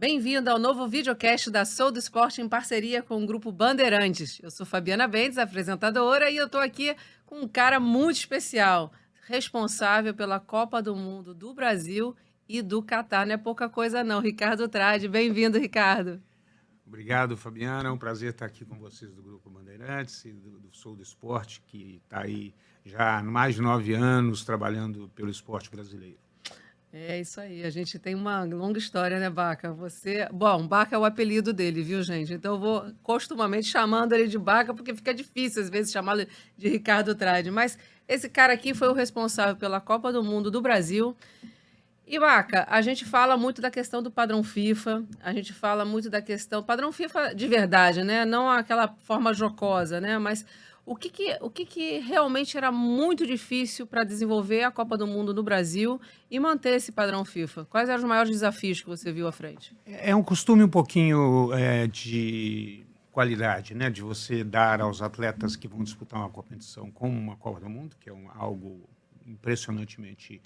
Bem-vindo ao novo videocast da Sou do Esporte em parceria com o Grupo Bandeirantes. Eu sou Fabiana Mendes, apresentadora, e eu estou aqui com um cara muito especial, responsável pela Copa do Mundo do Brasil e do Catar. Não é pouca coisa não, Ricardo Trade. Bem-vindo, Ricardo. Obrigado, Fabiana. É um prazer estar aqui com vocês do Grupo Bandeirantes e do Sou do Esporte, que está aí já há mais de 9 anos trabalhando pelo esporte brasileiro. É isso aí, a gente tem uma longa história, né, Baca? Bom, Baca é o apelido dele, viu, gente? Então eu vou costumamente chamando ele de Baca, porque fica difícil às vezes chamá-lo de Ricardo Trade. Mas esse cara aqui foi o responsável pela Copa do Mundo do Brasil. E, Baca, a gente fala muito da questão do padrão FIFA, a gente fala muito da questão, padrão FIFA de verdade, né? Não aquela forma jocosa, né? Mas o que que realmente era muito difícil para desenvolver a Copa do Mundo no Brasil e manter esse padrão FIFA? Quais eram os maiores desafios que você viu à frente? É um costume um pouquinho de qualidade, né? De você dar aos atletas que vão disputar uma competição como uma Copa do Mundo, que é algo impressionantemente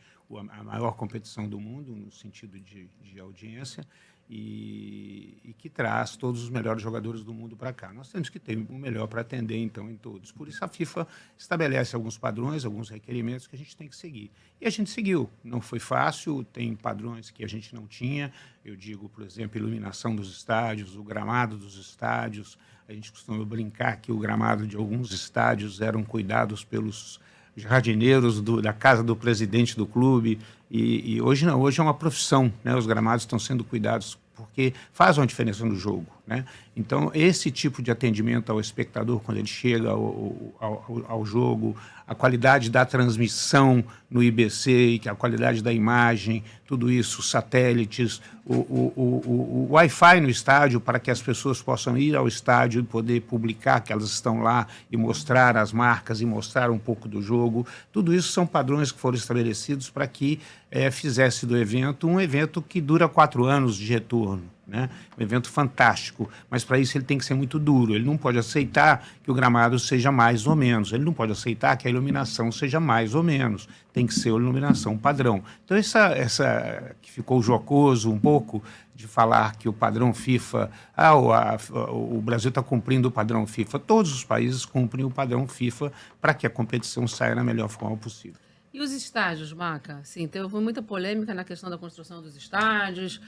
a maior competição do mundo, no sentido de audiência, e que traz todos os melhores jogadores do mundo para cá. Nós temos que ter o melhor para atender, então, em todos. Por isso, a FIFA estabelece alguns padrões, alguns requerimentos que a gente tem que seguir. E a gente seguiu. Não foi fácil, tem padrões que a gente não tinha. Eu digo, por exemplo, iluminação dos estádios, o gramado dos estádios. A gente costuma brincar que o gramado de alguns estádios eram cuidados pelos jardineiros da casa do presidente do clube, e hoje não, hoje é uma profissão, né? Os gramados estão sendo cuidados porque faz uma diferença no jogo, né? Então, esse tipo de atendimento ao espectador, quando ele chega ao jogo, a qualidade da transmissão no IBC, e a qualidade da imagem, tudo isso, satélites, o Wi-Fi no estádio, para que as pessoas possam ir ao estádio e poder publicar que elas estão lá e mostrar as marcas e mostrar um pouco do jogo. Tudo isso são padrões que foram estabelecidos para que fizesse do evento um evento que dura 4 anos de retorno, né? Um evento fantástico, mas para isso ele tem que ser muito duro. Ele não pode aceitar que o gramado seja mais ou menos, ele não pode aceitar que a iluminação seja mais ou menos, tem que ser a iluminação padrão. Então essa que ficou jocoso um pouco de falar que o padrão FIFA, o Brasil está cumprindo o padrão FIFA. Todos os países cumprem o padrão FIFA para que a competição saia da melhor forma possível. E os estádios, Maca? Sim, teve muita polêmica na questão da construção dos estádios,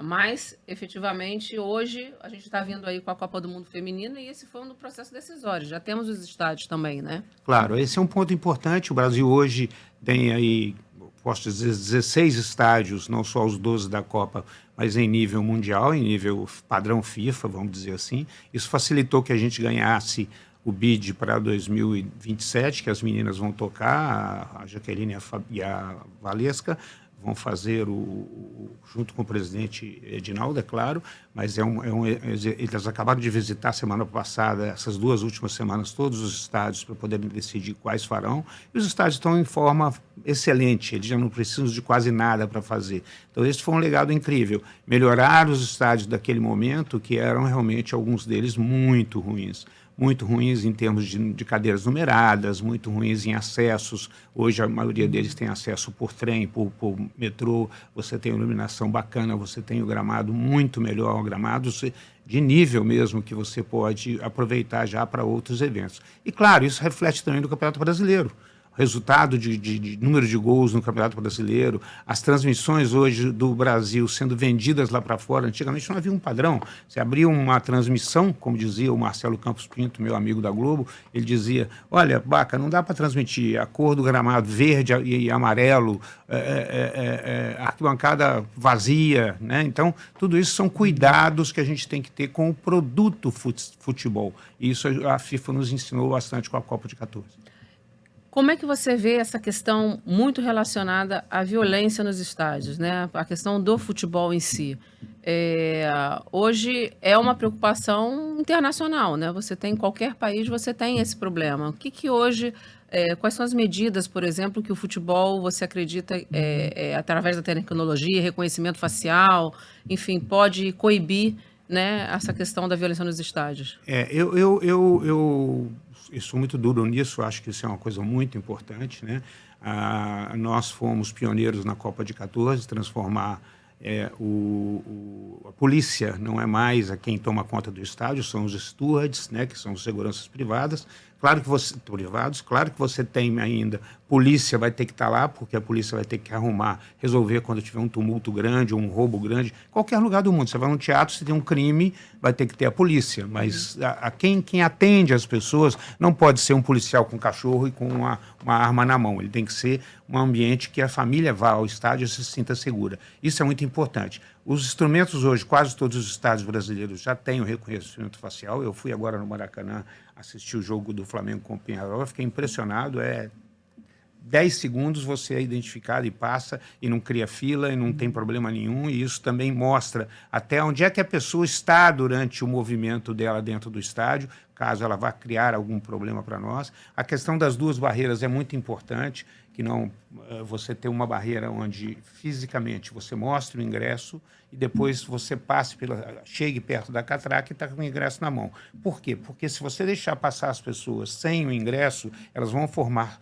mas, efetivamente, hoje a gente está vindo aí com a Copa do Mundo Feminina e esse foi um do processo decisório. Já temos os estádios também, né? Claro, esse é um ponto importante. O Brasil hoje tem aí, posso dizer, 16 estádios, não só os 12 da Copa, mas em nível mundial, em nível padrão FIFA, vamos dizer assim. Isso facilitou que a gente ganhasse o bid para 2027, que as meninas vão tocar, a Jaqueline e a Valesca vão fazer junto com o presidente Edinaldo, é claro, mas eles acabaram de visitar semana passada, essas 2 últimas semanas, todos os estádios para poderem decidir quais farão, e os estádios estão em forma excelente, eles já não precisam de quase nada para fazer. Então esse foi um legado incrível, melhorar os estádios daquele momento, que eram realmente alguns deles muito ruins em termos de cadeiras numeradas, muito ruins em acessos. Hoje a maioria deles tem acesso por trem, por metrô, você tem iluminação bacana, você tem o gramado muito melhor, o gramado de nível mesmo, que você pode aproveitar já para outros eventos. E claro, isso reflete também no Campeonato Brasileiro. Resultado de número de gols no Campeonato Brasileiro, as transmissões hoje do Brasil sendo vendidas lá para fora. Antigamente não havia um padrão. Você abria uma transmissão, como dizia o Marcelo Campos Pinto, meu amigo da Globo, ele dizia, olha, Baca, não dá para transmitir a cor do gramado verde e amarelo, arquibancada vazia, né? Então, tudo isso são cuidados que a gente tem que ter com o produto futebol. E isso a FIFA nos ensinou bastante com a Copa de 14. Como é que você vê essa questão muito relacionada à violência nos estádios, né? A questão do futebol em si. Hoje é uma preocupação internacional, né? Você tem em qualquer país, você tem esse problema. O que que hoje, quais são as medidas, por exemplo, que o futebol, você acredita, através da tecnologia, reconhecimento facial, enfim, pode coibir, né, essa questão da violência nos estádios? Eu sou muito duro nisso, acho que isso é uma coisa muito importante, né? Nós fomos pioneiros na Copa de 14, transformar A polícia não é mais a quem toma conta do estádio, são os stewards, né, que são os seguranças privadas. Claro que você tem ainda, polícia vai ter que estar lá, porque a polícia vai ter que resolver quando tiver um tumulto grande, um roubo grande, qualquer lugar do mundo. Você vai num teatro, se tem um crime, vai ter que ter a polícia, mas quem atende as pessoas não pode ser um policial com cachorro e com uma arma na mão. Ele tem que ser um ambiente que a família vá ao estádio e se sinta segura. Isso é muito importante. Os instrumentos hoje, quase todos os estádios brasileiros já têm o reconhecimento facial. Eu fui agora no Maracanã assistir o jogo do Flamengo com o Peñarol, fiquei impressionado. 10 segundos você é identificado e passa, e não cria fila, e não tem problema nenhum, e isso também mostra até onde é que a pessoa está durante o movimento dela dentro do estádio, caso ela vá criar algum problema para nós. A questão das 2 barreiras é muito importante, que não você ter uma barreira onde fisicamente você mostre o ingresso e depois você chegue perto da catraca e está com o ingresso na mão. Por quê? Porque se você deixar passar as pessoas sem o ingresso, elas vão formar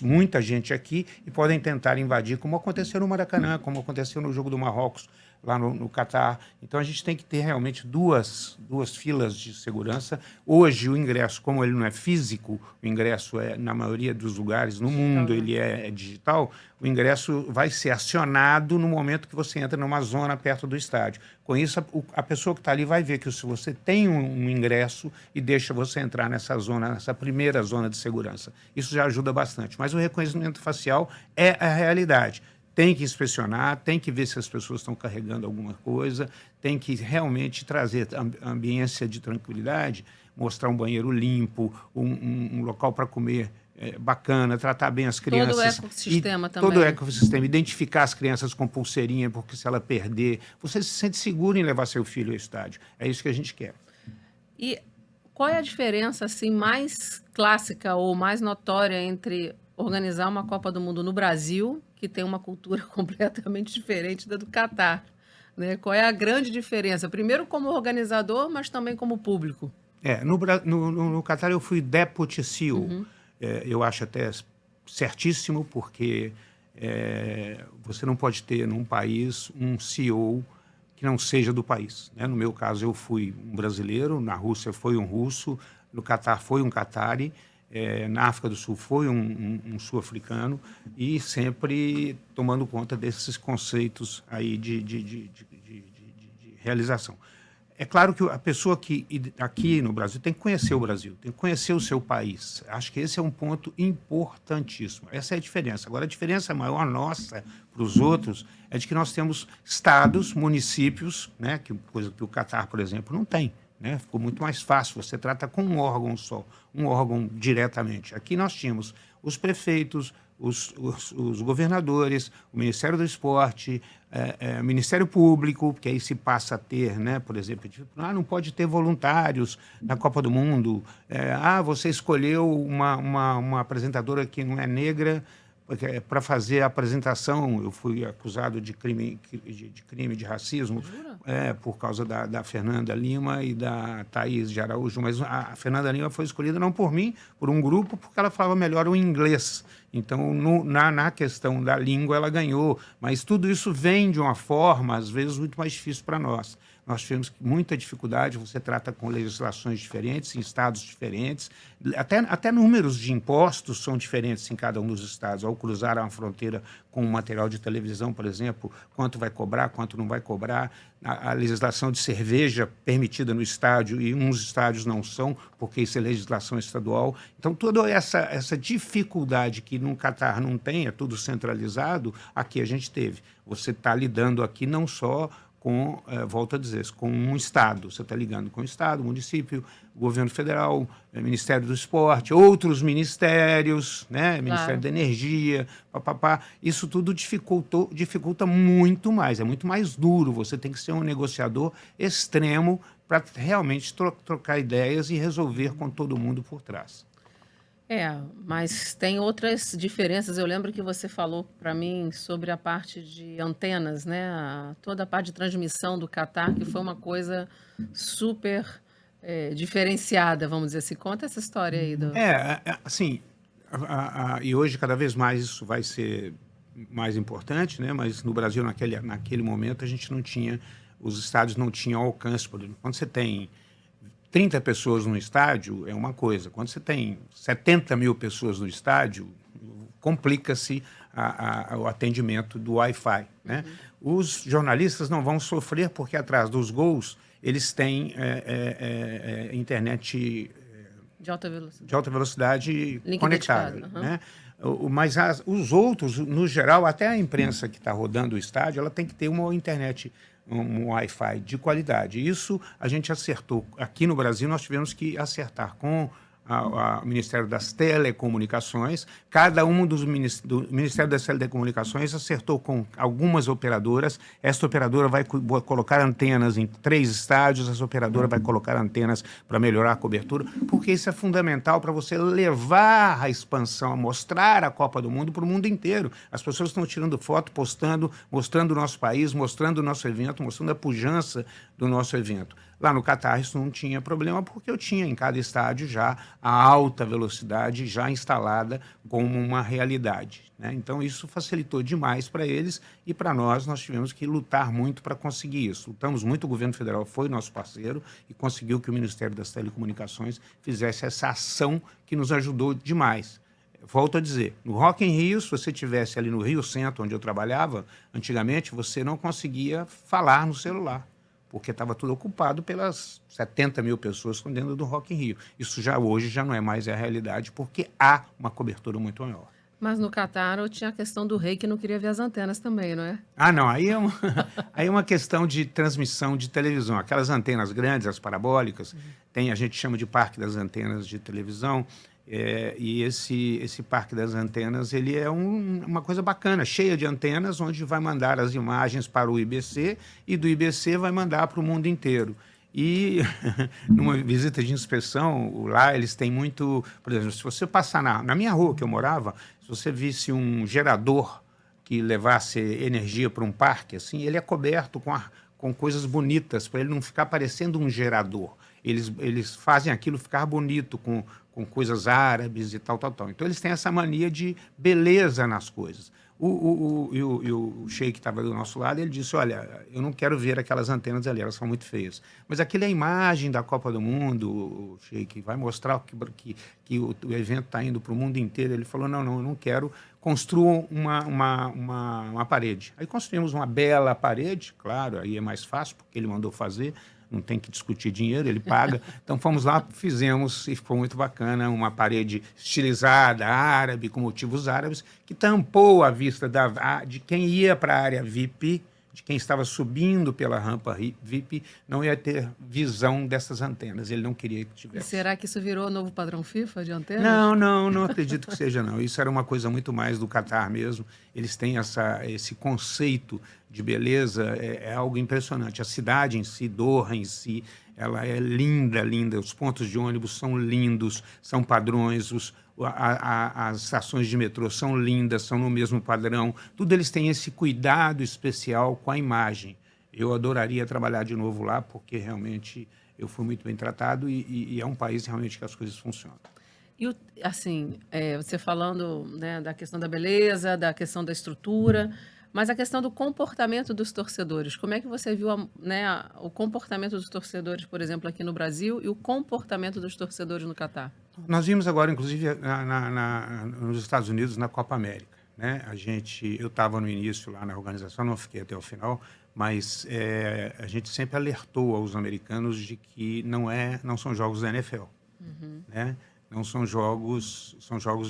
muita gente aqui e podem tentar invadir, como aconteceu no Maracanã, como aconteceu no jogo do Marrocos, lá no Catar. Então, a gente tem que ter realmente duas filas de segurança. Hoje, o ingresso, como ele não é físico, o ingresso na maioria dos lugares no mundo, ele é digital, o ingresso vai ser acionado no momento que você entra numa zona perto do estádio. Com isso, a pessoa que está ali vai ver que se você tem um ingresso e deixa você entrar nessa zona, nessa primeira zona de segurança. Isso já ajuda bastante. Mas o reconhecimento facial é a realidade. Tem que inspecionar, tem que ver se as pessoas estão carregando alguma coisa, tem que realmente trazer ambiência de tranquilidade, mostrar um banheiro limpo, um local para comer bacana, tratar bem as crianças. Todo o ecossistema também. Todo o ecossistema, identificar as crianças com pulseirinha, porque se ela perder, você se sente seguro em levar seu filho ao estádio. É isso que a gente quer. E qual é a diferença assim, mais clássica ou mais notória entre organizar uma Copa do Mundo no Brasil, que tem uma cultura completamente diferente da do Catar, né? Qual é a grande diferença? Primeiro como organizador, mas também como público. No Catar eu fui deputy CEO. Eu acho até certíssimo, porque você não pode ter num país um CEO que não seja do país, né? No meu caso, eu fui um brasileiro, na Rússia foi um russo, no Catar foi um catari, na África do Sul foi um sul-africano, e sempre tomando conta desses conceitos aí de realização. É claro que a pessoa que aqui no Brasil tem que conhecer o Brasil, tem que conhecer o seu país. Acho que esse é um ponto importantíssimo. Essa é a diferença. Agora, a diferença maior nossa para os outros é de que nós temos estados, municípios, né, coisa que o Catar, por exemplo, não tem. Né? Ficou muito mais fácil, você trata com um órgão só, um órgão diretamente. Aqui nós tínhamos os prefeitos, os governadores, o Ministério do Esporte, o Ministério Público, que aí se passa a ter, né, por exemplo, não pode ter voluntários na Copa do Mundo, você escolheu uma apresentadora que não é negra para fazer a apresentação. Eu fui acusado de crime de racismo por causa da Fernanda Lima e da Thaís de Araújo, mas a Fernanda Lima foi escolhida não por mim, por um grupo, porque ela falava melhor o inglês. Então, na questão da língua, ela ganhou. Mas tudo isso vem de uma forma, às vezes, muito mais difícil para nós. Nós tivemos muita dificuldade, você trata com legislações diferentes, em estados diferentes, até números de impostos são diferentes em cada um dos estados. Ao cruzar uma fronteira com um material de televisão, por exemplo, quanto vai cobrar, quanto não vai cobrar. A legislação de cerveja permitida no estádio, e uns estádios não são, porque isso é legislação estadual. Então, toda essa dificuldade que no Catar não tem, é tudo centralizado, aqui a gente teve. Você está lidando aqui não só com, volto a dizer, com um Estado. Você está ligando com o Estado, município, governo federal, Ministério do Esporte, outros ministérios, né? Ministério da Energia, papapá. Isso tudo dificulta muito mais, é muito mais duro. Você tem que ser um negociador extremo para realmente trocar ideias e resolver com todo mundo por trás. Mas tem outras diferenças. Eu lembro que você falou para mim sobre a parte de antenas, né? Toda a parte de transmissão do Catar, que foi uma coisa super diferenciada, vamos dizer assim. Conta essa história aí. Assim, e hoje cada vez mais isso vai ser mais importante, né? Mas no Brasil, naquele momento, a gente não tinha, os estádios não tinham alcance. Por exemplo, quando você tem 30 pessoas no estádio, é uma coisa. Quando você tem 70 mil pessoas no estádio, complica-se o atendimento do Wi-Fi, né? Os jornalistas não vão sofrer porque atrás dos gols eles têm internet De alta velocidade. Link conectada, dedicado. né? Mas os outros, no geral, até a imprensa que está rodando o estádio, ela tem que ter uma internet, um Wi-Fi de qualidade. Isso a gente acertou. Aqui no Brasil, nós tivemos que acertar com o Ministério das Telecomunicações. Cada um do Ministério das Telecomunicações acertou com algumas operadoras. Esta operadora vai colocar antenas em 3 estádios, essa operadora vai colocar antenas para melhorar a cobertura, porque isso é fundamental para você levar a expansão, mostrar a Copa do Mundo para o mundo inteiro. As pessoas estão tirando foto, postando, mostrando o nosso país, mostrando o nosso evento, mostrando a pujança do nosso evento. Lá no Catar isso não tinha problema, porque eu tinha em cada estádio já a alta velocidade já instalada como uma realidade, né? Então isso facilitou demais para eles e para nós tivemos que lutar muito para conseguir isso. Lutamos muito, o governo federal foi nosso parceiro e conseguiu que o Ministério das Telecomunicações fizesse essa ação que nos ajudou demais. Volto a dizer, no Rock in Rio, se você estivesse ali no Rio Centro, onde eu trabalhava, antigamente você não conseguia falar no celular, porque estava tudo ocupado pelas 70 mil pessoas que estão dentro do Rock in Rio. Isso hoje já não é mais a realidade, porque há uma cobertura muito maior. Mas no Catar tinha a questão do rei que não queria ver as antenas também, não é? Não, aí é uma questão de transmissão de televisão. Aquelas antenas grandes, as parabólicas, a gente chama de parque das antenas de televisão, e esse parque das antenas ele é uma coisa bacana, cheia de antenas, onde vai mandar as imagens para o IBC e do IBC vai mandar para o mundo inteiro. E numa visita de inspeção, lá eles têm muito... Por exemplo, se você passar na minha rua que eu morava, se você visse um gerador que levasse energia para um parque, assim, ele é coberto com coisas bonitas, para ele não ficar parecendo um gerador. Eles fazem aquilo ficar bonito, com coisas árabes e tal. Então, eles têm essa mania de beleza nas coisas. O sheik que estava do nosso lado, ele disse, olha, eu não quero ver aquelas antenas ali, elas são muito feias. Mas aquilo é a imagem da Copa do Mundo, o sheik vai mostrar que o evento está indo para o mundo inteiro. Ele falou, não, eu não quero, construam uma parede. Aí construímos uma bela parede, claro, aí é mais fácil, porque ele mandou fazer, não tem que discutir dinheiro, ele paga. Então, fomos lá, fizemos, e ficou muito bacana, uma parede estilizada, árabe, com motivos árabes, que tampou a vista de quem ia para a área VIP, de quem estava subindo pela rampa VIP, não ia ter visão dessas antenas. Ele não queria que tivesse. E será que isso virou o novo padrão FIFA de antenas? Não acredito que seja, não. Isso era uma coisa muito mais do Catar mesmo. Eles têm esse conceito de beleza, é algo impressionante. A cidade em si, Doha em si, ela é linda. Os pontos de ônibus são lindos, são padrões, as estações de metrô são lindas, são no mesmo padrão. Tudo eles têm esse cuidado especial com a imagem. Eu adoraria trabalhar de novo lá, porque realmente eu fui muito bem tratado e é um país realmente que as coisas funcionam. E, assim, você falando, né, da questão da beleza, da questão da estrutura, mas a questão do comportamento dos torcedores. Como é que você viu o comportamento dos torcedores, por exemplo, aqui no Brasil, e o comportamento dos torcedores no Catar? Nós vimos agora, inclusive, nos Estados Unidos, na Copa América, né? Eu estava no início lá na organização, não fiquei até o final, mas a gente sempre alertou aos americanos de que não são jogos da NFL, né? Não são jogos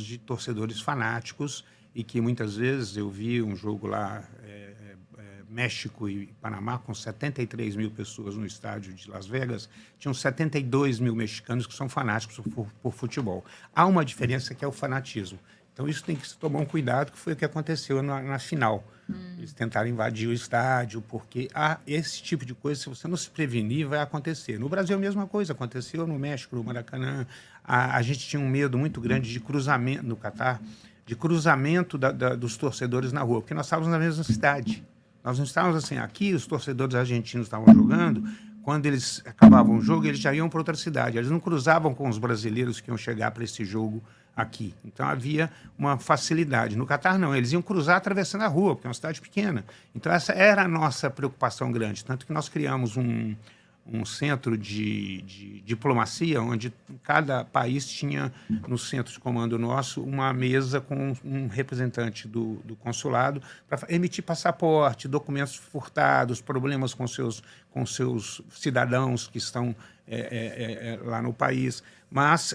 de torcedores fanáticos, e que muitas vezes eu vi um jogo lá, México e Panamá, com 73 mil pessoas no estádio de Las Vegas, tinham 72 mil mexicanos que são fanáticos por futebol. Há uma diferença que é o fanatismo. Então isso tem que se tomar um cuidado, que foi o que aconteceu na final. Eles tentaram invadir o estádio, porque esse tipo de coisa, se você não se prevenir, vai acontecer. No Brasil a mesma coisa, aconteceu no México, no Maracanã. A gente tinha um medo muito grande de cruzamento no Catar, de cruzamento dos torcedores na rua, porque nós estávamos na mesma cidade. Nós não estávamos assim, aqui os torcedores argentinos estavam jogando, quando eles acabavam o jogo, eles já iam para outra cidade. Eles não cruzavam com os brasileiros que iam chegar para esse jogo aqui. Então havia uma facilidade. No Catar, não, eles iam cruzar atravessando a rua, porque é uma cidade pequena. Então essa era a nossa preocupação grande, tanto que nós criamos um centro de diplomacia, onde cada país tinha, no centro de comando nosso, uma mesa com um representante do consulado para emitir passaporte, documentos furtados, problemas com seus cidadãos que estão lá no país. Mas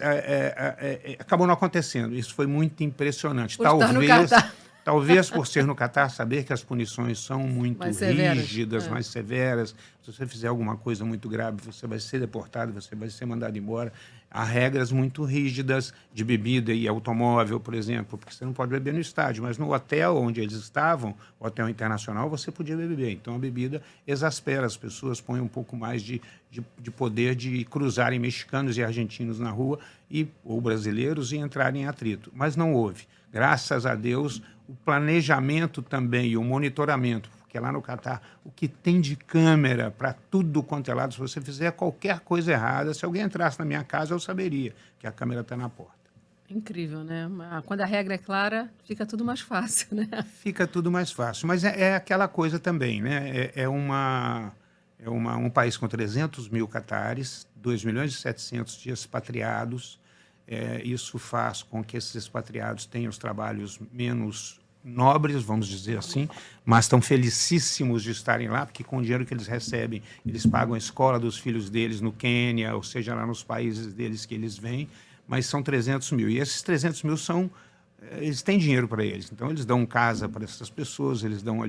acabou não acontecendo. Isso foi muito impressionante. Por estar no Catar. Talvez por ser no Catar, saber que as punições são muito Mais severas. rígidas, mais severas. Se você fizer alguma coisa muito grave, você vai ser deportado, você vai ser mandado embora. Há regras muito rígidas de bebida e automóvel, por exemplo, porque você não pode beber no estádio, mas no hotel onde eles estavam, hotel internacional, você podia beber. Então a bebida exaspera as pessoas, põe um pouco mais de poder de cruzarem mexicanos e argentinos na rua ou brasileiros e entrarem em atrito. Mas não houve. Graças a Deus, o planejamento também e o monitoramento, porque lá no Catar, o que tem de câmera para tudo quanto é lado, se você fizer qualquer coisa errada, se alguém entrasse na minha casa, eu saberia que a câmera está na porta. Incrível, né? Quando a regra é clara, fica tudo mais fácil, né? Fica tudo mais fácil. Mas é aquela coisa também, né? Um país com 300 mil catares, 2.700.000 de expatriados. Isso faz com que esses expatriados tenham os trabalhos menos nobres, vamos dizer assim, mas estão felicíssimos de estarem lá, porque com o dinheiro que eles recebem, eles pagam a escola dos filhos deles no Quênia, ou seja, lá nos países deles que eles vêm, mas são 300 mil. E esses 300 mil eles têm dinheiro para eles, então eles dão casa para essas pessoas, eles dão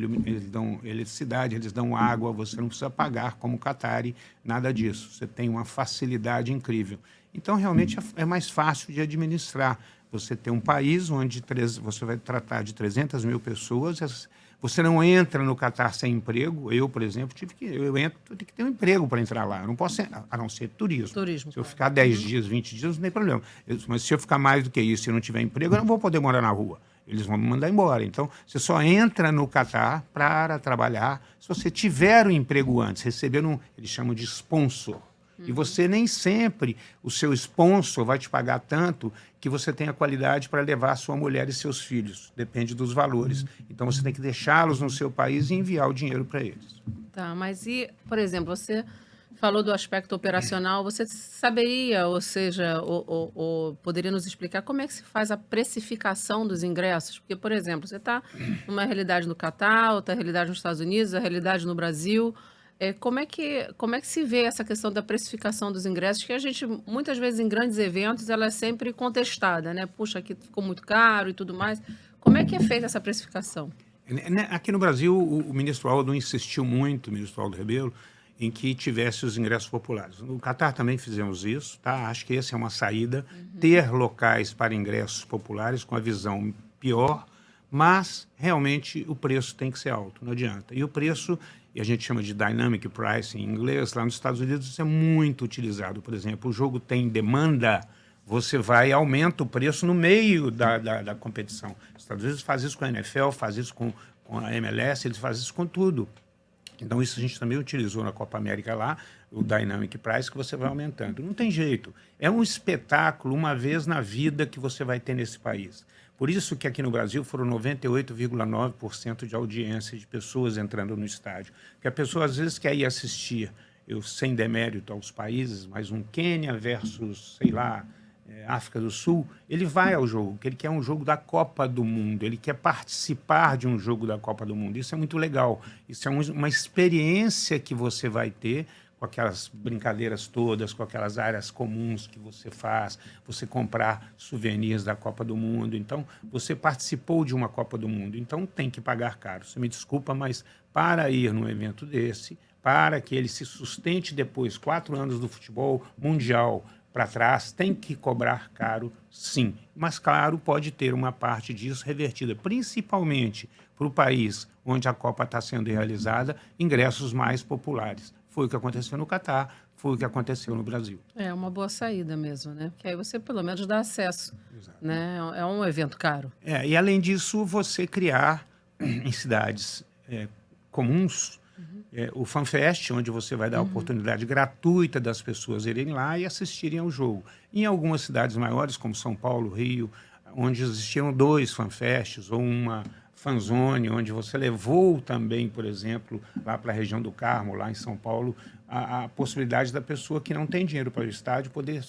eletricidade, eles dão água, você não precisa pagar como Qatari, nada disso. Você tem uma facilidade incrível. Então, realmente, é mais fácil de administrar. Você tem um país onde você vai tratar de 300 mil pessoas, você não entra no Catar sem emprego. Eu, por exemplo, tenho que ter um emprego para entrar lá. Eu não posso, a não ser turismo. Se eu ficar 10 dias, 20 dias, não tem problema. Mas se eu ficar mais do que isso e não tiver emprego, eu não vou poder morar na rua. Eles vão me mandar embora. Então, você só entra no Catar para trabalhar se você tiver um emprego antes, recebendo eles chamam de sponsor. E você nem sempre, o seu sponsor vai te pagar tanto que você tenha qualidade para levar sua mulher e seus filhos. Depende dos valores. Então, você tem que deixá-los no seu país e enviar o dinheiro para eles. Tá, mas por exemplo, você falou do aspecto operacional, você saberia, ou seja, ou poderia nos explicar como é que se faz a precificação dos ingressos? Porque, por exemplo, você está numa realidade no Catar, outra realidade nos Estados Unidos, a realidade no Brasil. Como é que se vê essa questão da precificação dos ingressos, que a gente, muitas vezes, em grandes eventos, ela é sempre contestada, né? Puxa, aqui ficou muito caro e tudo mais. Como é que é feita essa precificação? Aqui no Brasil, o ministro Aldo insistiu muito, o ministro Aldo Rebelo, em que tivesse os ingressos populares. No Catar também fizemos isso, tá? Acho que essa é uma saída, ter locais para ingressos populares com a visão pior, mas realmente o preço tem que ser alto, não adianta. E o preço, e a gente chama de dynamic pricing em inglês, lá nos Estados Unidos isso é muito utilizado. Por exemplo, o jogo tem demanda, você vai e aumenta o preço no meio da competição. Os Estados Unidos faz isso com a NFL, faz isso com a MLS, eles fazem isso com tudo. Então, isso a gente também utilizou na Copa América lá, o Dynamic Price, que você vai aumentando. Não tem jeito. É um espetáculo, uma vez na vida, que você vai ter nesse país. Por isso que aqui no Brasil foram 98,9% de audiência de pessoas entrando no estádio. Porque a pessoa, às vezes, quer ir assistir, sem demérito aos países, mas um Quênia versus, sei lá, África do Sul, ele vai ao jogo, porque ele quer um jogo da Copa do Mundo, ele quer participar de um jogo da Copa do Mundo. Isso é muito legal. Isso é uma experiência que você vai ter com aquelas brincadeiras todas, com aquelas áreas comuns que você faz, você comprar souvenirs da Copa do Mundo. Então, você participou de uma Copa do Mundo, então tem que pagar caro. Você me desculpa, mas para ir num evento desse, para que ele se sustente depois, 4 anos do futebol mundial para trás, tem que cobrar caro, sim. Mas, claro, pode ter uma parte disso revertida, principalmente para o país onde a Copa está sendo realizada, ingressos mais populares. Foi o que aconteceu no Catar, foi o que aconteceu no Brasil. É uma boa saída mesmo, né? Porque aí você, pelo menos, dá acesso. Exato. Né? É um evento caro. E, além disso, você criar em cidades comuns O FanFest, onde você vai dar a oportunidade gratuita das pessoas irem lá e assistirem ao jogo. Em algumas cidades maiores, como São Paulo, Rio, onde existiam 2 FanFests ou uma fanzone, onde você levou também, por exemplo, lá para a região do Carmo, lá em São Paulo, a possibilidade da pessoa que não tem dinheiro para o estádio poder...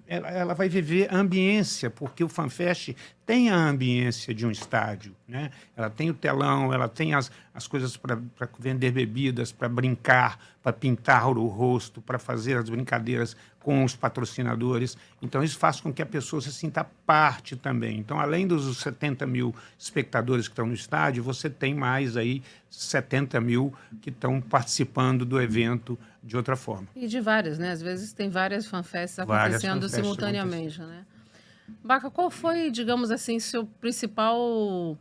Ela vai viver a ambiência, porque o FanFest tem a ambiência de um estádio, né? Ela tem o telão, ela tem as coisas para vender bebidas, para brincar, para pintar o rosto, para fazer as brincadeiras com os patrocinadores. Então, isso faz com que a pessoa se sinta parte também. Então, além dos 70 mil espectadores que estão no estádio, você tem mais aí 70 mil que estão participando do evento de outra forma. E de várias, né? Às vezes tem várias fanfests Várias acontecendo fanfests simultaneamente, né? Baca, qual foi, digamos assim, seu principal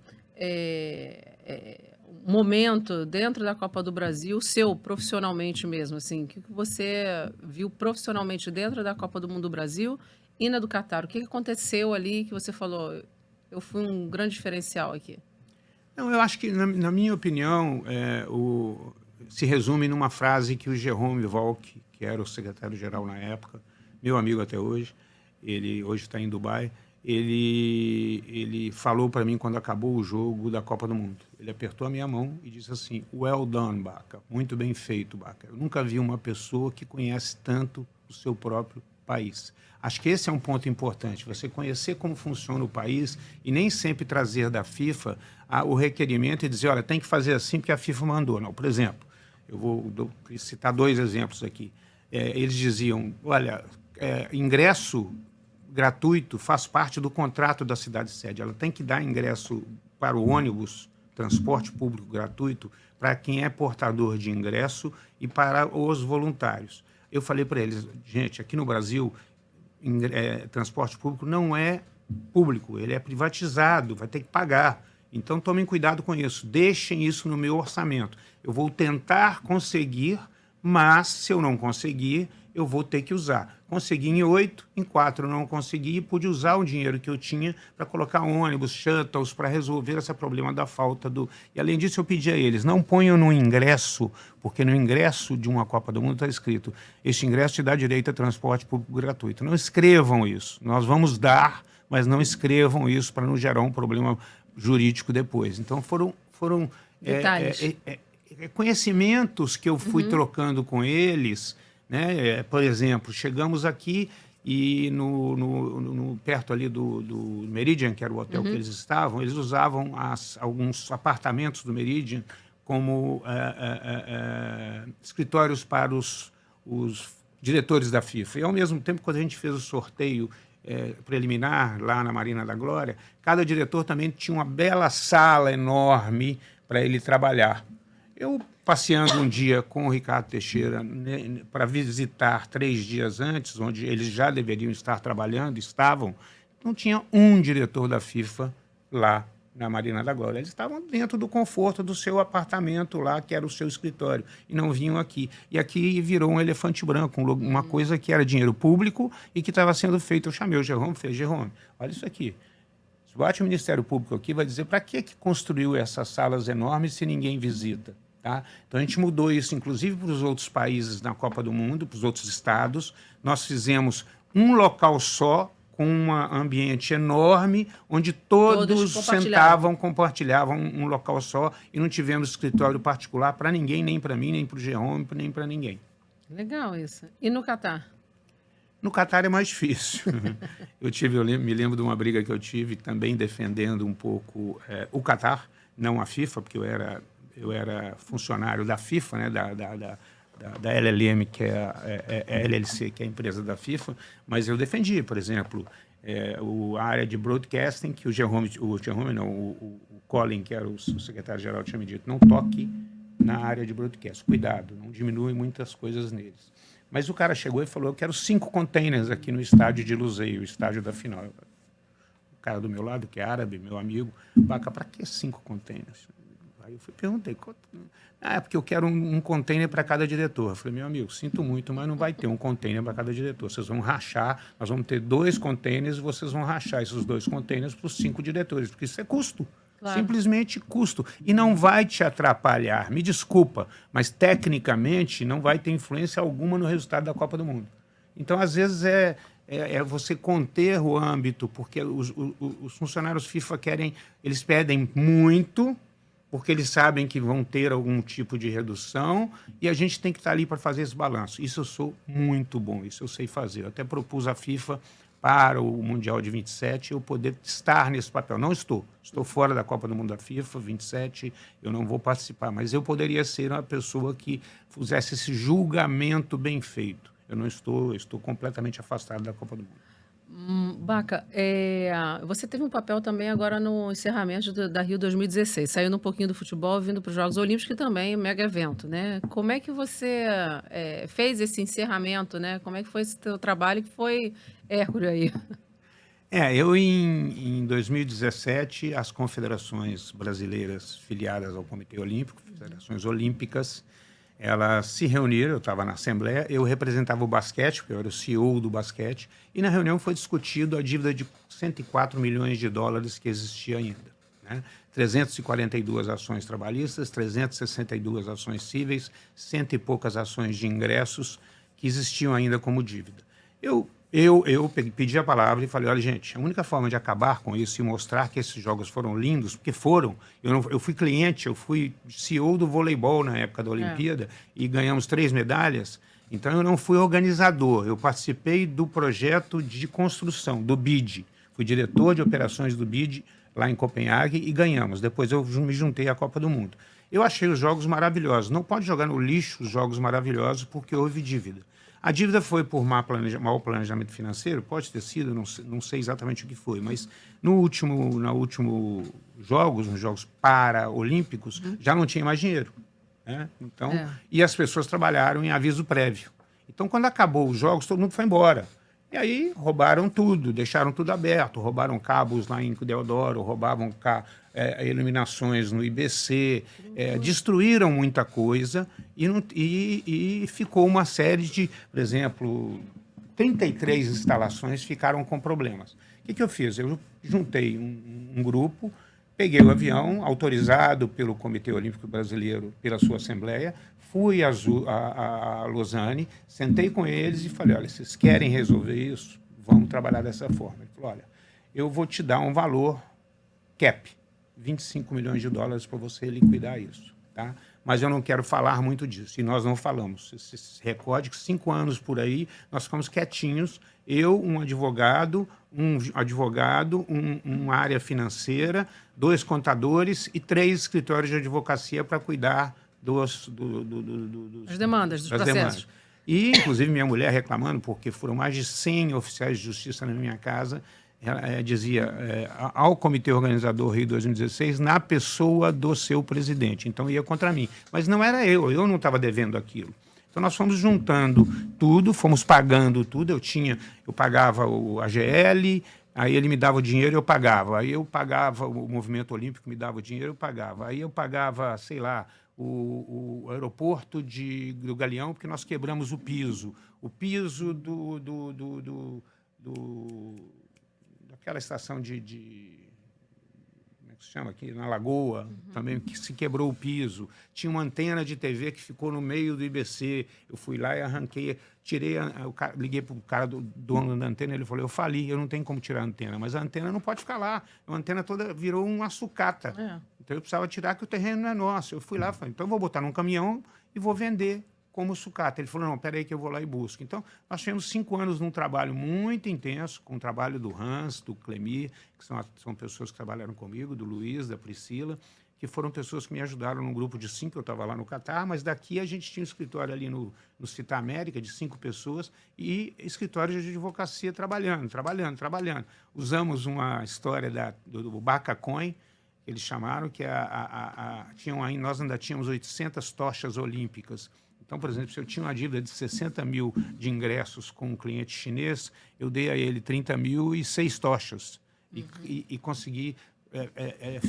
momento dentro da Copa do Brasil, seu profissionalmente mesmo, assim? O que você viu profissionalmente dentro da Copa do Mundo do Brasil e na do Catar? O que aconteceu ali que você falou, eu fui um grande diferencial aqui? Não, eu acho que, na minha opinião, se resume numa frase que o Jerome Valcke, que era o secretário-geral na época, meu amigo até hoje, ele hoje está em Dubai, ele falou para mim quando acabou o jogo da Copa do Mundo. Ele apertou a minha mão e disse assim: "Well done, Baca. Muito bem feito, Baca. Eu nunca vi uma pessoa que conhece tanto o seu próprio país." Acho que esse é um ponto importante, você conhecer como funciona o país e nem sempre trazer da FIFA o requerimento e dizer, olha, tem que fazer assim porque a FIFA mandou. Não, por exemplo, eu vou citar 2 exemplos aqui. Eles diziam, olha, ingresso gratuito faz parte do contrato da cidade-sede. Ela tem que dar ingresso para o ônibus, transporte público gratuito, para quem é portador de ingresso e para os voluntários. Eu falei para eles, gente, aqui no Brasil, transporte público não é público, ele é privatizado, vai ter que pagar. Então, tomem cuidado com isso, deixem isso no meu orçamento. Eu vou tentar conseguir, mas se eu não conseguir, eu vou ter que usar. Consegui em 8, em 4 não consegui, e pude usar o dinheiro que eu tinha para colocar ônibus, shuttles, para resolver esse problema da falta do... E, além disso, eu pedi a eles, não ponham no ingresso, porque no ingresso de uma Copa do Mundo está escrito, este ingresso te dá direito a transporte público gratuito. Não escrevam isso. Nós vamos dar, mas não escrevam isso para não gerar um problema jurídico depois. Então, foram conhecimentos que eu fui trocando com eles, né? Por exemplo, chegamos aqui e perto ali do Meridian, que era o hotel que eles estavam, eles usavam alguns apartamentos do Meridian como escritórios para os diretores da FIFA. E, ao mesmo tempo, quando a gente fez o sorteio preliminar lá na Marina da Glória, cada diretor também tinha uma bela sala enorme para ele trabalhar. Eu, passeando um dia com o Ricardo Teixeira para visitar 3 dias antes, onde eles já deveriam estar trabalhando, estavam, não tinha um diretor da FIFA lá na Marina da Glória. Eles estavam dentro do conforto do seu apartamento lá, que era o seu escritório, e não vinham aqui. E aqui virou um elefante branco, uma coisa que era dinheiro público e que estava sendo feito. Eu chamei o Jerome e falei, Jerome, olha isso aqui. Se bate o Ministério Público aqui, vai dizer para que construiu essas salas enormes se ninguém visita? Tá? Então, a gente mudou isso, inclusive, para os outros países na Copa do Mundo, para os outros estados. Nós fizemos um local só, com um ambiente enorme, onde todos sentavam, compartilhavam um local só, e não tivemos escritório particular para ninguém, nem para mim, nem para o Jerome, nem para ninguém. Legal isso. E no Catar? No Catar é mais difícil. Eu me lembro de uma briga que eu tive também defendendo um pouco o Catar, não a FIFA, porque eu era funcionário da FIFA, né, da LLM, que é a LLC, que é a empresa da FIFA, mas eu defendi, por exemplo, a área de broadcasting, que o Colin, que era o secretário-geral, tinha me dito, não toque na área de broadcast, cuidado, não diminui muitas coisas neles. Mas o cara chegou e falou, eu quero 5 containers aqui no estádio de Lusail, o estádio da final. O cara do meu lado, que é árabe, meu amigo, Baca, para que 5 containers? Aí eu perguntei, porque eu quero um container para cada diretor. Eu falei, meu amigo, sinto muito, mas não vai ter um container para cada diretor. Vocês vão rachar, nós vamos ter 2 containers e vocês vão rachar esses 2 containers para os 5 diretores, porque isso é custo. Claro. Simplesmente custo. E não vai te atrapalhar. Me desculpa, mas tecnicamente não vai ter influência alguma no resultado da Copa do Mundo. Então, às vezes, é você conter o âmbito, porque os funcionários FIFA eles pedem muito, porque eles sabem que vão ter algum tipo de redução, e a gente tem que estar ali para fazer esse balanço. Isso eu sou muito bom, isso eu sei fazer. Eu até propus à FIFA para o Mundial de 27 eu poder estar nesse papel. Não estou fora da Copa do Mundo da FIFA, 27, eu não vou participar, mas eu poderia ser uma pessoa que fizesse esse julgamento bem feito. Eu não estou completamente afastado da Copa do Mundo. Baca, você teve um papel também agora no encerramento da Rio 2016, saindo um pouquinho do futebol, vindo para os Jogos Olímpicos, que também é um mega evento, né? Como é que você fez esse encerramento, né? Como é que foi esse teu trabalho que foi hércules aí? Eu em 2017, as confederações brasileiras filiadas ao Comitê Olímpico, federações olímpicas, elas se reuniram, eu estava na Assembleia, eu representava o basquete, porque eu era o CEO do basquete, e na reunião foi discutido a dívida de 104 milhões de dólares que existia ainda, né? 342 ações trabalhistas, 362 ações cíveis, cento e poucas ações de ingressos que existiam ainda como dívida. Eu pedi a palavra e falei, olha, gente, a única forma de acabar com isso e mostrar que esses jogos foram lindos, porque foram, eu fui cliente, eu fui CEO do voleibol na época da Olimpíada e ganhamos 3 medalhas, então eu não fui organizador, eu participei do projeto de construção, do BID, fui diretor de operações do BID lá em Copenhague e ganhamos, depois eu me juntei à Copa do Mundo. Eu achei os jogos maravilhosos, não pode jogar no lixo os jogos maravilhosos porque houve dívida. A dívida foi por mau planejamento financeiro? Pode ter sido, não sei exatamente o que foi, mas nos últimos jogos, nos Jogos Paralímpicos, já não tinha mais dinheiro, né? Então, e as pessoas trabalharam em aviso prévio. Então, quando acabou os jogos, todo mundo foi embora. E aí roubaram tudo, deixaram tudo aberto, roubaram cabos lá em Deodoro, roubavam iluminações no IBC, destruíram muita coisa e ficou uma série de, por exemplo, 33 instalações ficaram com problemas. O que eu fiz? Eu juntei um grupo, peguei o avião, autorizado pelo Comitê Olímpico Brasileiro, pela sua Assembleia, fui a Lausanne, sentei com eles e falei, olha, vocês querem resolver isso? Vamos trabalhar dessa forma. Ele falou, olha, eu vou te dar um valor cap, 25 milhões de dólares para você liquidar isso, tá? Mas eu não quero falar muito disso, e nós não falamos. Você se recorde que 5 anos por aí, nós ficamos quietinhos, eu, um advogado, uma área financeira, 2 contadores e 3 escritórios de advocacia para cuidar das demandas, dos processos. Demandas. E, inclusive, minha mulher reclamando, porque foram mais de 100 oficiais de justiça na minha casa, ela dizia ao comitê organizador Rio 2016, na pessoa do seu presidente. Então, ia contra mim. Mas não era eu não estava devendo aquilo. Então, nós fomos juntando tudo, fomos pagando tudo. Eu pagava o AGL, aí ele me dava o dinheiro, eu pagava. Aí eu pagava, o Movimento Olímpico me dava o dinheiro, eu pagava. Aí eu pagava, sei lá, o aeroporto do Galeão, porque nós quebramos o piso daquela estação como é que se chama aqui, na Lagoa, também, que se quebrou o piso. Tinha uma antena de TV que ficou no meio do IBC. Eu fui lá e arranquei, liguei para o cara do dono da antena, ele falou, eu fali, eu não tenho como tirar a antena, mas a antena não pode ficar lá. A antena toda virou uma sucata. Então eu precisava tirar, que o terreno não é nosso. Eu fui lá e falei, então eu vou botar num caminhão e vou vender como sucata. Ele falou, não, peraí que eu vou lá e busco. Então, nós tivemos 5 anos num trabalho muito intenso, com o trabalho do Hans, do Clemir, que são pessoas que trabalharam comigo, do Luiz, da Priscila, que foram pessoas que me ajudaram num grupo de 5, eu estava lá no Catar, mas daqui a gente tinha um escritório ali no Cita América, de 5 pessoas, e escritório de advocacia trabalhando. Usamos uma história do Baca Coin, que eles chamaram, que nós ainda tínhamos 800 tochas olímpicas. Então, por exemplo, se eu tinha uma dívida de 60 mil de ingressos com um cliente chinês, eu dei a ele 30 mil e 6 tochas. E consegui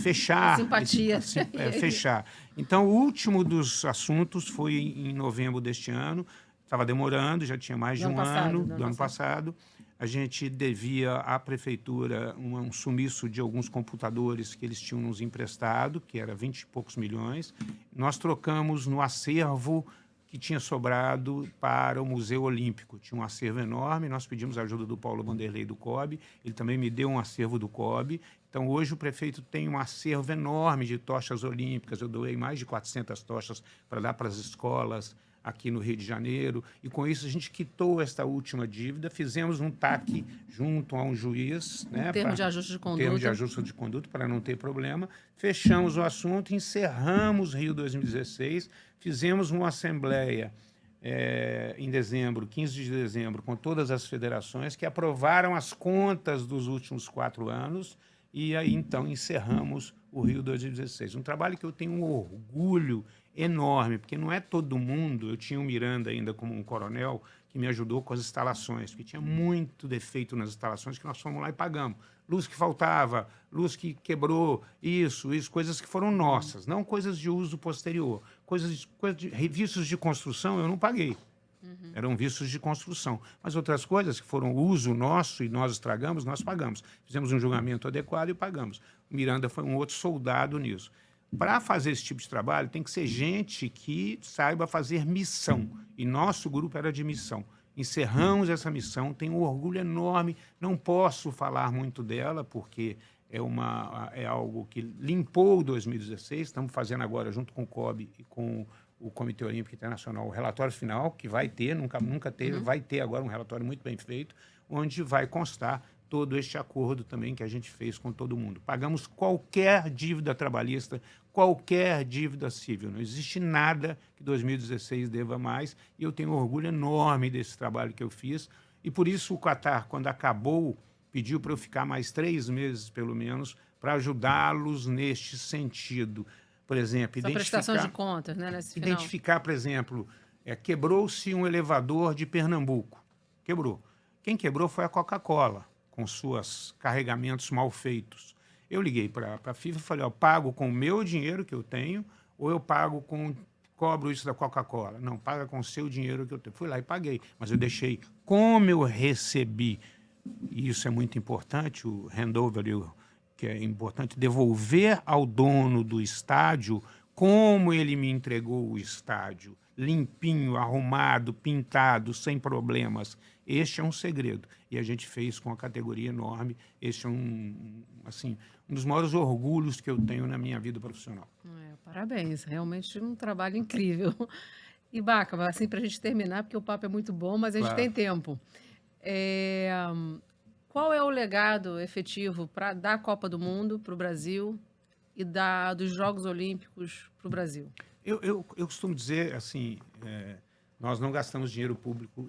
fechar. Simpatia. Fechar. Então, o último dos assuntos foi em novembro deste ano. Estava demorando, já tinha mais de um ano, do ano passado. a gente devia à prefeitura um sumiço de alguns computadores que eles tinham nos emprestado, que era 20 e poucos milhões. Nós trocamos no acervo que tinha sobrado para o Museu Olímpico. Tinha um acervo enorme, nós pedimos a ajuda do Paulo Vanderlei do COB, ele também me deu um acervo do COB. Então, hoje o prefeito tem um acervo enorme de tochas olímpicas, eu doei mais de 400 tochas para dar para as escolas aqui no Rio de Janeiro, e com isso a gente quitou esta última dívida, fizemos um TAC junto a um juiz, né, termo de ajuste de conduta. termo de ajuste de conduta, para não ter problema, fechamos o assunto, encerramos Rio 2016, fizemos uma assembleia em dezembro, 15 de dezembro, com todas as federações que aprovaram as contas dos últimos 4 anos, e aí então encerramos o Rio 2016. Um trabalho que eu tenho um orgulho enorme, porque não é todo mundo. Eu tinha o Miranda ainda como um coronel que me ajudou com as instalações, porque tinha muito defeito nas instalações que nós fomos lá e pagamos. Luz que faltava, luz que quebrou, isso, coisas que foram nossas, não coisas de uso posterior. Coisas de vistos de construção eu não paguei. Eram vistos de construção. Mas outras coisas que foram uso nosso e nós estragamos, nós pagamos. Fizemos um julgamento adequado e pagamos. O Miranda foi um outro soldado nisso. Para fazer esse tipo de trabalho, tem que ser gente que saiba fazer missão. E nosso grupo era de missão. Encerramos essa missão, tenho um orgulho enorme. Não posso falar muito dela, porque é algo que limpou 2016. Estamos fazendo agora, junto com o COB e com o Comitê Olímpico Internacional, o relatório final, que vai ter, nunca teve, vai ter agora um relatório muito bem feito, onde vai constar todo este acordo também que a gente fez com todo mundo. Pagamos qualquer dívida trabalhista, qualquer dívida civil. Não existe nada que 2016 deva mais, e eu tenho um orgulho enorme desse trabalho que eu fiz, e por isso o Qatar, quando acabou, pediu para eu ficar mais 3 meses, pelo menos, para ajudá-los neste sentido. Por exemplo, essa prestação de contas, né, nesse final. Identificar, por exemplo, quebrou-se um elevador de Pernambuco. Quebrou. Quem quebrou foi a Coca-Cola, com seus carregamentos mal feitos. Eu liguei para a FIFA e falei, eu pago com o meu dinheiro que eu tenho, ou eu cobro isso da Coca-Cola? Não, paga com o seu dinheiro que eu tenho. Fui lá e paguei, mas eu deixei como eu recebi. E isso é muito importante, o handover, que é importante, devolver ao dono do estádio como ele me entregou o estádio, limpinho, arrumado, pintado, sem problemas. Este é um segredo. E a gente fez com uma categoria enorme. Este é um dos maiores orgulhos que eu tenho na minha vida profissional. Parabéns, realmente um trabalho incrível. E, Baca, assim, para a gente terminar, porque o papo é muito bom, mas a gente tem tempo. Qual é o legado efetivo da Copa do Mundo para o Brasil e dos Jogos Olímpicos para o Brasil? Eu costumo dizer, assim, nós não gastamos dinheiro público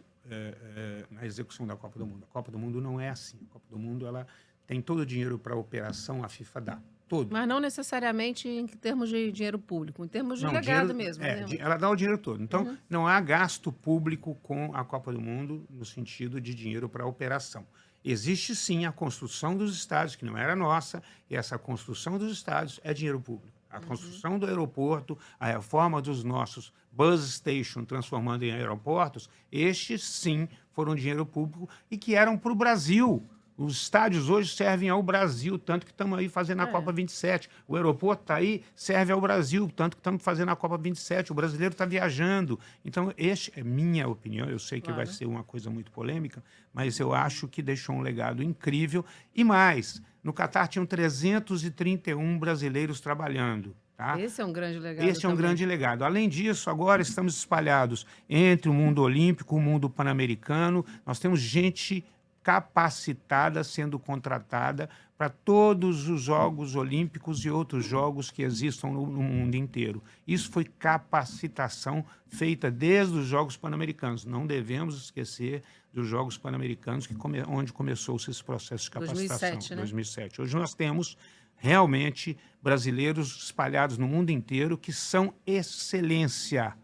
na execução da Copa do Mundo. A Copa do Mundo não é assim. A Copa do Mundo ela tem todo o dinheiro para a operação, a FIFA dá. Todo. Mas não necessariamente em termos de dinheiro público, em termos de legado mesmo. Né? Ela dá o dinheiro todo. Então, não há gasto público com a Copa do Mundo no sentido de dinheiro para a operação. Existe, sim, a construção dos estádios, que não era nossa, e essa construção dos estádios é dinheiro público. A construção do aeroporto, a reforma dos nossos bus station, transformando em aeroportos, estes, sim, foram dinheiro público e que eram para o Brasil. Os estádios hoje servem ao Brasil, tanto que estamos aí fazendo a Copa 27. O aeroporto está aí, serve ao Brasil, tanto que estamos fazendo a Copa 27. O brasileiro está viajando. Então, este é minha opinião. Eu sei que vai ser uma coisa muito polêmica, mas eu acho que deixou um legado incrível. E mais, no Catar tinham 331 brasileiros trabalhando. Tá? Esse é um grande legado. Esse é um grande legado. Além disso, agora estamos espalhados entre o mundo olímpico, o mundo pan-americano. Nós temos gente capacitada sendo contratada para todos os Jogos Olímpicos e outros jogos que existam no mundo inteiro. Isso foi capacitação feita desde os Jogos Pan-Americanos. Não devemos esquecer dos Jogos Pan-Americanos, onde começou-se esse processo de capacitação. 2007, né? 2007. Hoje nós temos realmente brasileiros espalhados no mundo inteiro que são excelência.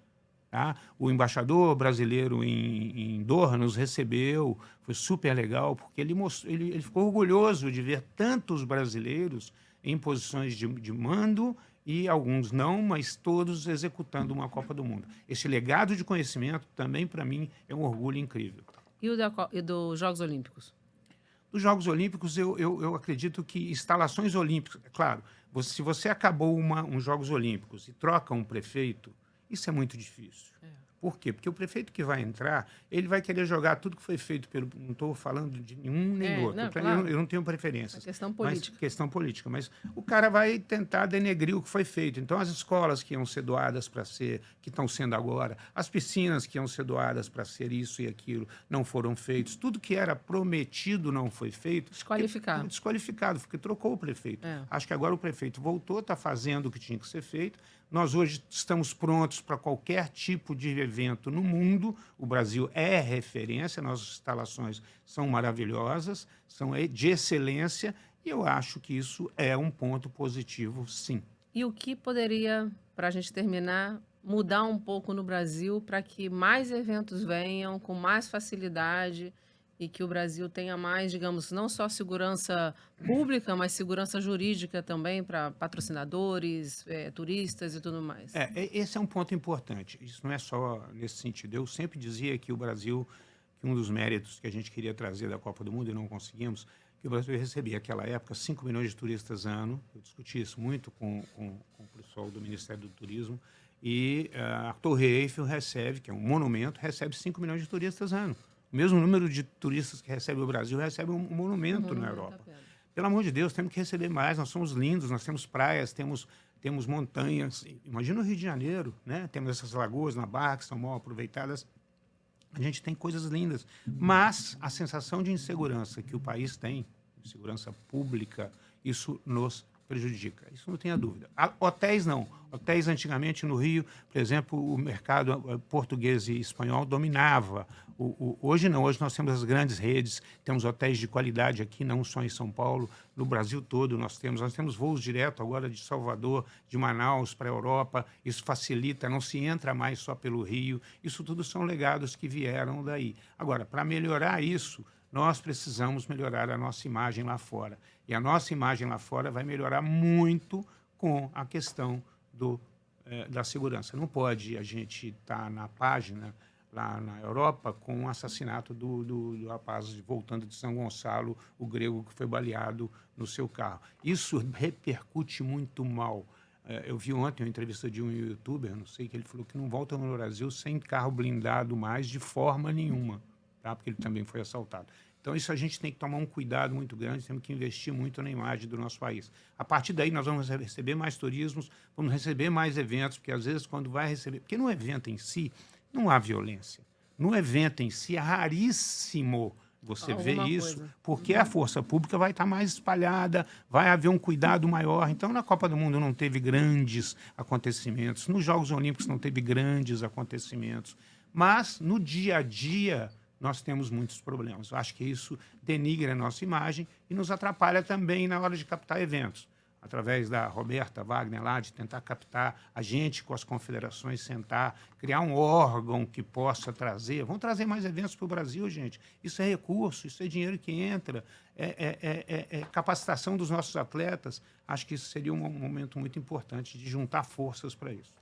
Tá? O embaixador brasileiro em Doha nos recebeu, foi super legal, porque ele ficou orgulhoso de ver tantos brasileiros em posições de mando, e alguns não, mas todos executando uma Copa do Mundo. Esse legado de conhecimento também, para mim, é um orgulho incrível. E dos Jogos Olímpicos? Dos Jogos Olímpicos, eu acredito que instalações olímpicas, é claro, se você acabou uns Jogos Olímpicos e troca um prefeito, isso é muito difícil. Por quê? Porque o prefeito que vai entrar, ele vai querer jogar tudo que foi feito pelo... Não estou falando de nenhum nem outro. Não, claro. Eu não tenho preferências. É questão política. Questão política. Mas o cara vai tentar denegrir o que foi feito. Então, as escolas que iam ser doadas para ser... que estão sendo agora, as piscinas que iam ser doadas para ser isso e aquilo, não foram feitos. Tudo que era prometido não foi feito. Desqualificado. Desqualificado, porque trocou o prefeito. É. Acho que agora o prefeito voltou, está fazendo o que tinha que ser feito. Nós hoje estamos prontos para qualquer tipo de evento no mundo. O Brasil é referência, nossas instalações são maravilhosas, são de excelência, e eu acho que isso é um ponto positivo, sim. E o que poderia, para a gente terminar, mudar um pouco no Brasil para que mais eventos venham com mais facilidade e que o Brasil tenha mais, digamos, não só segurança pública, mas segurança jurídica também para patrocinadores, turistas e tudo mais? Esse é um ponto importante. Isso não é só nesse sentido. Eu sempre dizia que o Brasil, que um dos méritos que a gente queria trazer da Copa do Mundo e não conseguimos, que o Brasil recebia naquela época 5 milhões de turistas ano. Eu discuti isso muito com o pessoal do Ministério do Turismo. E a Torre Eiffel recebe, que é um monumento, recebe 5 milhões de turistas ano. O mesmo número de turistas que recebe o Brasil recebe um monumento na Europa. Pelo amor de Deus, temos que receber mais. Nós somos lindos, nós temos praias, temos montanhas. Imagina o Rio de Janeiro, né? Temos essas lagoas na Barra que são mal aproveitadas. A gente tem coisas lindas. Mas a sensação de insegurança que o país tem, insegurança pública, isso nos prejudica. Isso não tenha dúvida. Hotéis não. Hotéis antigamente no Rio, por exemplo, o mercado português e espanhol dominava. Hoje não. Hoje nós temos as grandes redes, temos hotéis de qualidade aqui, não só em São Paulo, no Brasil todo nós temos voos direto agora de Salvador, de Manaus para a Europa. Isso facilita, não se entra mais só pelo Rio. Isso tudo são legados que vieram daí. Agora, para melhorar isso, nós precisamos melhorar a nossa imagem lá fora. E a nossa imagem lá fora vai melhorar muito com a questão da segurança. Não pode a gente estar na página lá na Europa com o assassinato do rapaz voltando de São Gonçalo, o grego que foi baleado no seu carro. Isso repercute muito mal. Eu vi ontem uma entrevista de um youtuber, não sei, que ele falou que não volta no Brasil sem carro blindado mais de forma nenhuma, tá? Porque ele também foi assaltado. Então, isso a gente tem que tomar um cuidado muito grande, temos que investir muito na imagem do nosso país. A partir daí, nós vamos receber mais turismos, vamos receber mais eventos, porque às vezes quando vai receber... Porque no evento em si, não há violência. No evento em si, é raríssimo você ver isso, porque a força pública vai estar mais espalhada, vai haver um cuidado maior. Então, na Copa do Mundo não teve grandes acontecimentos, nos Jogos Olímpicos não teve grandes acontecimentos, mas no dia a dia nós temos muitos problemas. Eu acho que isso denigra a nossa imagem e nos atrapalha também na hora de captar eventos. Através da Roberta Wagner lá, de tentar captar a gente com as confederações, sentar, criar um órgão que possa trazer. Vamos trazer mais eventos para o Brasil, gente. Isso é recurso, isso é dinheiro que entra, é capacitação dos nossos atletas. Acho que isso seria um momento muito importante de juntar forças para isso.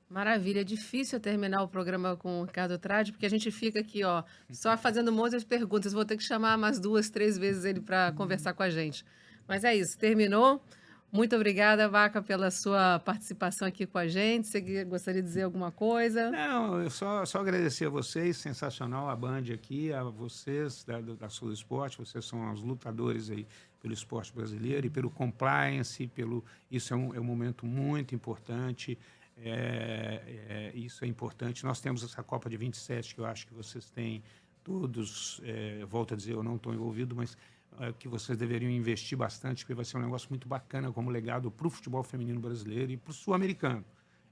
Maravilha, é difícil terminar o programa com o Ricardo Tradi, porque a gente fica aqui, ó, só fazendo um monte de perguntas. Vou ter que chamar umas 2, 3 vezes ele para conversar com a gente. Mas é isso, terminou. Muito obrigada, Vaca, pela sua participação aqui com a gente. Você gostaria de dizer alguma coisa? Não, eu só agradecer a vocês, sensacional a Band aqui, a vocês da Sul Esporte, vocês são os lutadores aí pelo esporte brasileiro e pelo compliance, isso é um momento muito importante. Isso é importante. Nós temos essa Copa de 27, que eu acho que vocês têm todos, volto a dizer, eu não estou envolvido, mas que vocês deveriam investir bastante, porque vai ser um negócio muito bacana como legado para o futebol feminino brasileiro e para o sul-americano.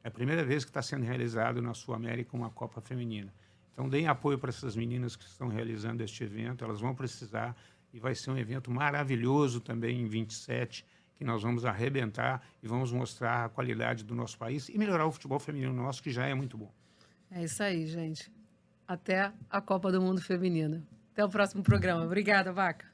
É a primeira vez que está sendo realizado na Sul-América uma Copa feminina. Então, deem apoio para essas meninas que estão realizando este evento, elas vão precisar, e vai ser um evento maravilhoso também em 27, que nós vamos arrebentar e vamos mostrar a qualidade do nosso país e melhorar o futebol feminino nosso, que já é muito bom. É isso aí, gente. Até a Copa do Mundo Feminina. Até o próximo programa. Obrigada, Vaca.